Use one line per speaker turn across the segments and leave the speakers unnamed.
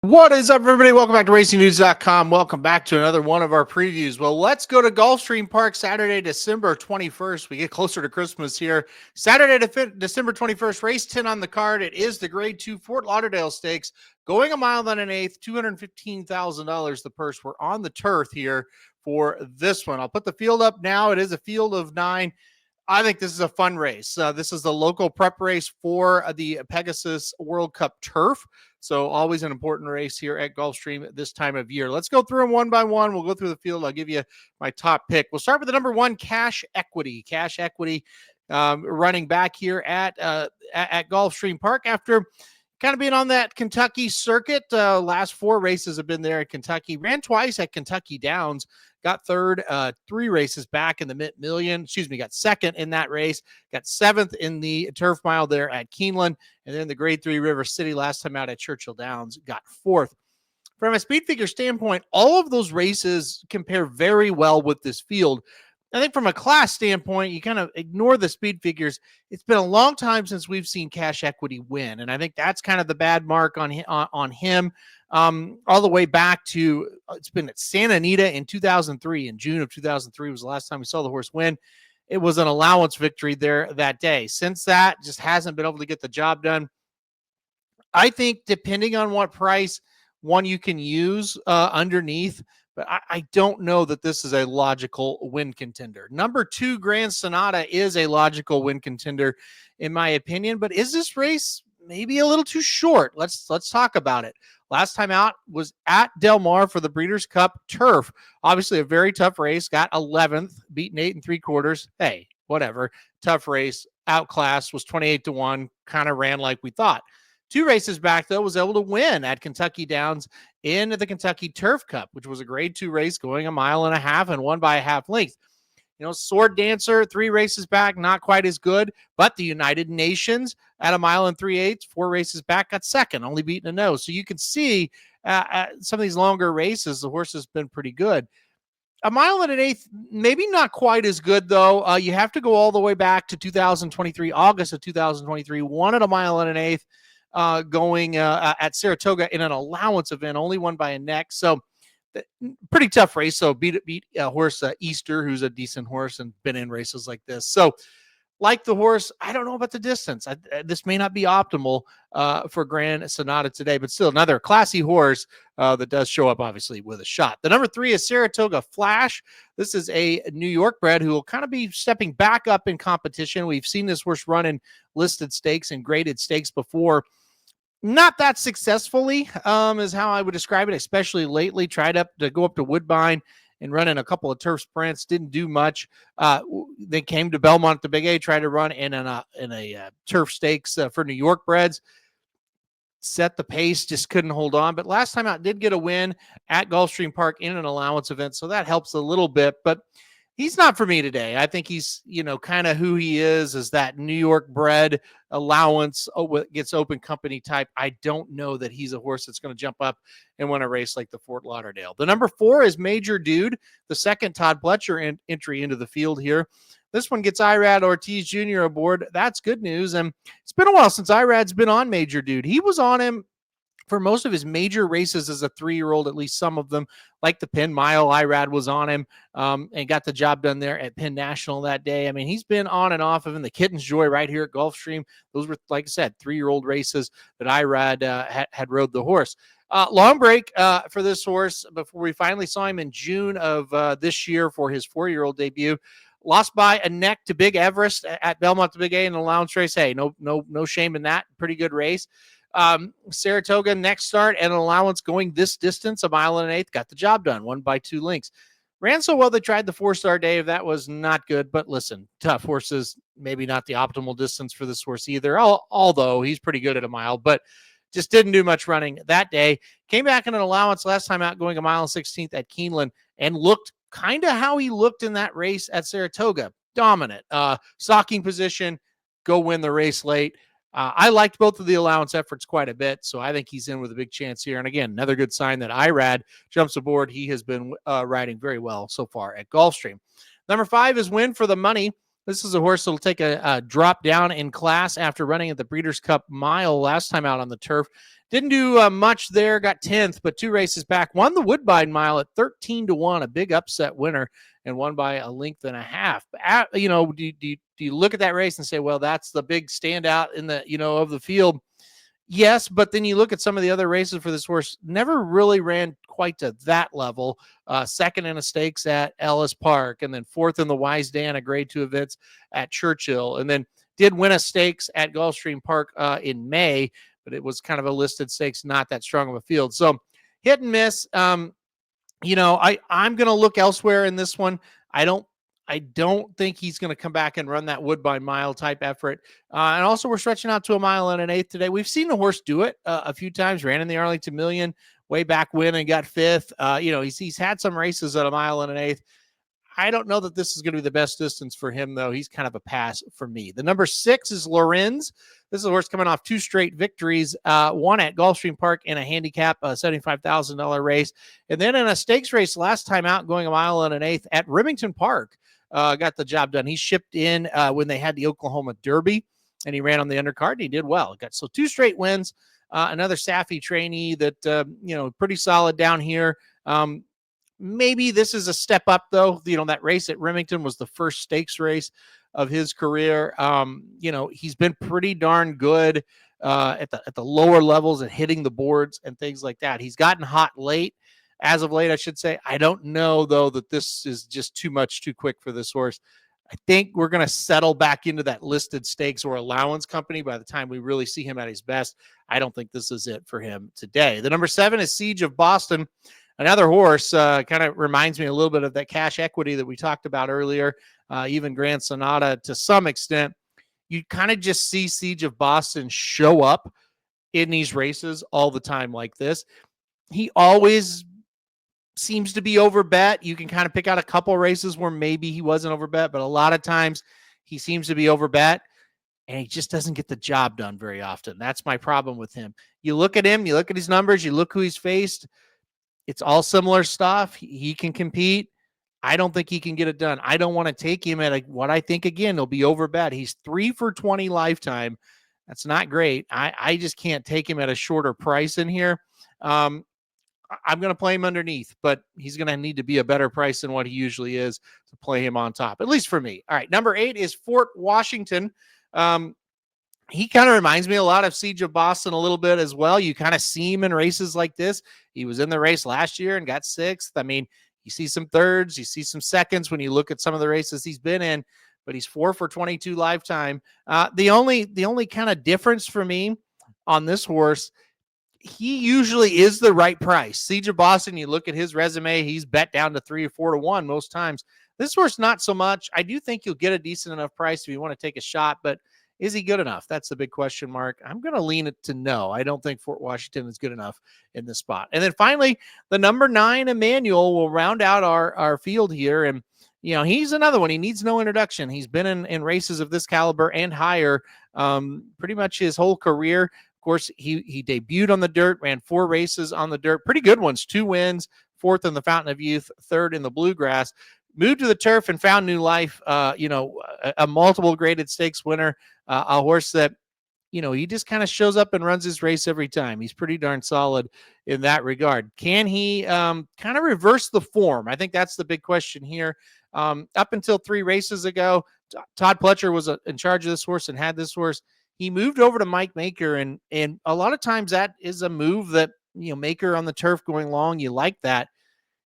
What is up, everybody? Welcome back to RacingNews.com. Welcome back to another one of our previews. Well, let's go to Gulfstream Park Saturday, December 21st. We get closer to Christmas here. Saturday, December 21st, race 10 on the card. It is the Grade 2 Fort Lauderdale Stakes, going a mile and an eighth, $215,000 the purse. We're on the turf here for this one. I'll put the field up now. It is a field of 9. I think this is a fun race. This is the local prep race for the Pegasus World Cup Turf. So always an important race here at Gulfstream at this time of year. Let's go through them one by one. We'll go through the field. I'll give you my top pick. We'll start with the number 1, Cash Equity. Cash Equity running back here at Gulfstream Park after kind of being on that Kentucky circuit. Last 4 races have been there at Kentucky. Ran twice at Kentucky Downs. Got third 3 races back in the Mid-Million. Got second in that race. Got 7th in the Turf Mile there at Keeneland. And then the Grade 3 River City last time out at Churchill Downs got 4th. From a speed figure standpoint, all of those races compare very well with this field. I think from a class standpoint, you kind of ignore the speed figures. It's been a long time since we've seen Cash Equity win, and I think that's kind of the bad mark on him. All the way back to it's been at Santa Anita in 2003. In June of 2003 was the last time we saw the horse win. It was an allowance victory there that day. Since that, just hasn't been able to get the job done. I think depending on what price one you can use underneath, but I don't know that this is a logical win contender. Number 2, Grand Sonata is a logical win contender, in my opinion. But is this race maybe a little too short? Let's talk about it. Last time out was at Del Mar for the Breeders' Cup Turf. Obviously a very tough race. Got 11th, beaten 8 3/4. Hey, whatever. Tough race. Outclassed, was 28-1. Kind of ran like we thought. 2 races back, though, was able to win at Kentucky Downs in the Kentucky Turf Cup, which was a Grade 2 race going a mile and a half and won by a half length. Sword Dancer, 3 races back, not quite as good, but the United Nations at a mile and 3/8, 4 races back, got second, only beaten a nose. So you can see some of these longer races, the horse has been pretty good. A mile and an eighth, maybe not quite as good, though. You have to go all the way back to 2023, August of 2023, won at a mile and an eighth, going at Saratoga in an allowance event, only won by a neck. So pretty tough race. So beat a horse, Easter, who's a decent horse and been in races like this. So like the horse, I don't know about the distance. This may not be optimal for Grand Sonata today, but still another classy horse that does show up, obviously, with a shot. The number 3 is Saratoga Flash. This is a New York bred who will kind of be stepping back up in competition. We've seen this horse run in listed stakes and graded stakes before. Not that successfully is how I would describe it, especially lately. Tried to go up to Woodbine and run in a couple of turf sprints. Didn't do much. They came to Belmont, the Big A, tried to run in a turf stakes for New York breds. Set the pace, just couldn't hold on. But last time out did get a win at Gulfstream Park in an allowance event, so that helps a little bit. But he's not for me today. I think he's, kind of who he is that New York bred allowance, gets open company type. I don't know that he's a horse that's going to jump up and win a race like the Fort Lauderdale. The number 4 is Major Dude, the second Todd Pletcher entry into the field here. This one gets Irad Ortiz Jr. aboard. That's good news. And it's been a while since Irad's been on Major Dude. He was on him for most of his major races as a 3-year-old, at least some of them, like the Penn Mile. Irad was on him and got the job done there at Penn National that day. I mean, he's been on and off of him. The Kitten's Joy right here at Gulfstream. Those were, like I said, 3-year-old races that Irad had rode the horse. Long break for this horse before we finally saw him in June of this year for his 4-year-old debut. Lost by a neck to Big Everest at Belmont, the Big A in an allowance race. Hey, no shame in that. Pretty good race. Saratoga next start and an allowance going this distance, a mile and an eighth, got the job done, won by 2 lengths. Ran so well they tried the 4-star Dave. That was not good, but listen, tough horses, maybe not the optimal distance for this horse either, although he's pretty good at a mile, but just didn't do much running that day. Came back in an allowance last time out, going a mile and 16th at Keeneland, and looked kind of how he looked in that race at Saratoga. Dominant. Stalking position, go win the race late. I liked both of the allowance efforts quite a bit, so I think he's in with a big chance here. And again, another good sign that Irad jumps aboard. He has been riding very well so far at Gulfstream. Number 5 is Win for the Money. This is a horse that'll take a drop down in class after running at the Breeders' Cup Mile last time out on the turf. Didn't do much there, got 10th, but 2 races back. Won the Woodbine Mile at 13-1, a big upset winner, and won by a length and a half. Do you look at that race and say, well, that's the big standout in the, of the field? Yes, but then you look at some of the other races for this horse, never really ran quite to that level. Second in a stakes at Ellis Park, and then fourth in the Wise Dan, a grade 2 events at Churchill, and then did win a stakes at Gulfstream Park in May, but it was kind of a listed stakes, not that strong of a field. So hit and miss. I'm going to look elsewhere in this one. I don't think he's going to come back and run that Woodbine Mile type effort. And also, we're stretching out to a mile and an eighth today. We've seen the horse do it a few times. Ran in the Arlington Million way back when and got 5th. He's had some races at a mile and an eighth. I don't know that this is going to be the best distance for him, though. He's kind of a pass for me. The number 6 is Lorenz. This is a horse coming off 2 straight victories, one at Gulfstream Park in a handicap, $75,000 race, and then in a stakes race last time out, going a mile and an eighth at Remington Park. Got the job done. He shipped in when they had the Oklahoma Derby, and he ran on the undercard, and he did well. Got 2 straight wins. Another Saffy trainee that, pretty solid down here. Maybe this is a step up, though. That race at Remington was the first stakes race of his career. He's been pretty darn good at the lower levels and hitting the boards and things like that. He's gotten hot as of late, I should say. I don't know, though, that this is just too quick for this horse. I think we're going to settle back into that listed stakes or allowance company by the time we really see him at his best. I don't think this is it for him today. The number 7 is Siege of Boston. Another horse kind of reminds me a little bit of that cash equity that we talked about earlier, even Grand Sonata to some extent. You kind of just see Siege of Boston show up in these races all the time like this. He always seems to be overbet. You can kind of pick out a couple races where maybe he wasn't overbet, but a lot of times he seems to be overbet, and he just doesn't get the job done very often. That's my problem with him. You look at him, you look at his numbers, you look who he's faced. It's all similar stuff. He can compete. I don't think he can get it done. I don't want to take him at what I think, again, he'll be overbet. He's 3 for 20 lifetime. That's not great. I just can't take him at a shorter price in here. I'm going to play him underneath, but he's going to need to be a better price than what he usually is to play him on top, at least for me. All right, number 8 is Fort Washington. He kind of reminds me a lot of Siege of Boston a little bit as well. You kind of see him in races like this. He was in the race last year and got 6th. I mean, you see some thirds, you see some seconds when you look at some of the races he's been in, but he's 4 for 22 lifetime. The only kind of difference for me on this horse, he usually is the right price. Siege of Boston, you look at his resume, he's bet down to 3 or 4 to 1 most times. This horse, not so much. I do think you'll get a decent enough price if you want to take a shot, but is he good enough? That's the big question mark. I'm going to lean it to no. I don't think Fort Washington is good enough in this spot. And then finally, the number 9, Emmanuel, will round out our field here. And, he's another one. He needs no introduction. He's been in races of this caliber and higher pretty much his whole career. Of course, he debuted on the dirt, ran 4 races on the dirt. Pretty good ones. 2 wins, 4th in the Fountain of Youth, 3rd in the Bluegrass. Moved to the turf and found new life, a multiple graded stakes winner, a horse that, he just kind of shows up and runs his race every time. He's pretty darn solid in that regard. Can he kind of reverse the form? I think that's the big question here. Up until 3 races ago, Todd Pletcher was in charge of this horse and had this horse. He moved over to Mike Maker, and a lot of times that is a move that, Maker on the turf going long, you like that.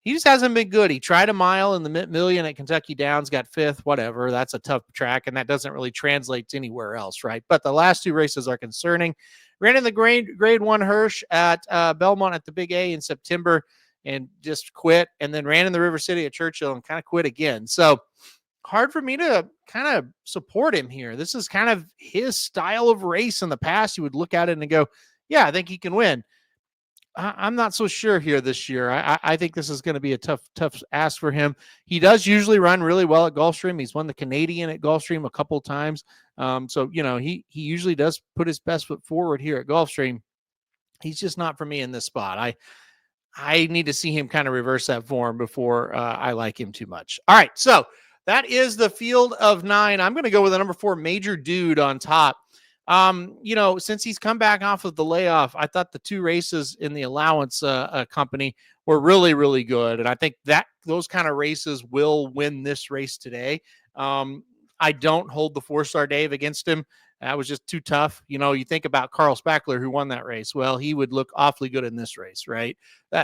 He just hasn't been good. He tried a mile in the Million at Kentucky Downs, got 5th, whatever. That's a tough track, and that doesn't really translate to anywhere else, right? But the last 2 races are concerning. Ran in the grade 1 Hirsch at Belmont at the Big A in September and just quit, and then ran in the River City at Churchill and kind of quit again. So hard for me to kind of support him here. This is kind of his style of race in the past. You would look at it and go, yeah, I think he can win. I'm not so sure here this year. I think this is going to be a tough ask for him. He does usually run really well at Gulfstream. He's won the Canadian at Gulfstream a couple times. So, he usually does put his best foot forward here at Gulfstream. He's just not for me in this spot. I need to see him kind of reverse that form before I like him too much. All right. So That is the field of 9. I'm going to go with the number 4 Major Dude on top. Since he's come back off of the layoff, I thought the 2 races in the allowance company were really, really good. And I think that those kind of races will win this race today. I don't hold the 4-star Dave against him. That was just too tough. You think about Carl Spackler, who won that race. Well, he would look awfully good in this race, right?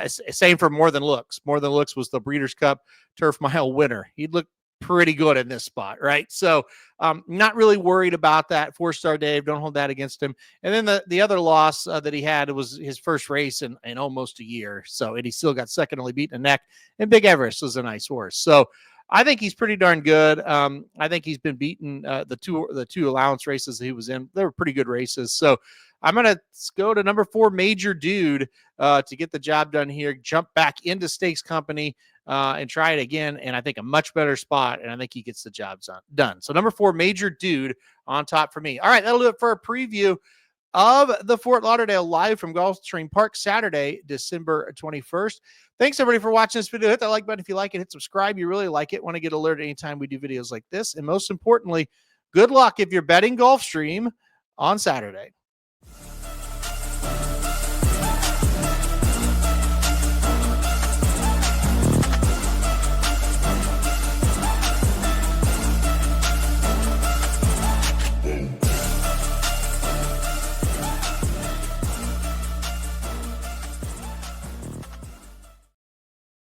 Same for More Than Looks. More Than Looks was the Breeders' Cup Turf Mile winner. He'd look pretty good in this spot, right? So not really worried about that. 4-star Dave, don't hold that against him. And then the other loss that he had was his first race in almost a year. And he still got second, only beaten a neck. And Big Everest was a nice horse. So I think he's pretty darn good. I think he's been beaten the two allowance races he was in. They were pretty good races. So I'm going to go to number 4 Major Dude to get the job done here. Jump back into Stakes Company and try it again. And I think a much better spot. And I think he gets the job done. So number 4 Major Dude on top for me. All right, that'll do it for a preview of the Fort Lauderdale live from Gulfstream Park, Saturday, December 21st. Thanks, everybody, for watching this video. Hit that like button if you like it. Hit subscribe. You really like it. Want to get alerted anytime we do videos like this. And most importantly, good luck if you're betting Gulfstream on Saturday.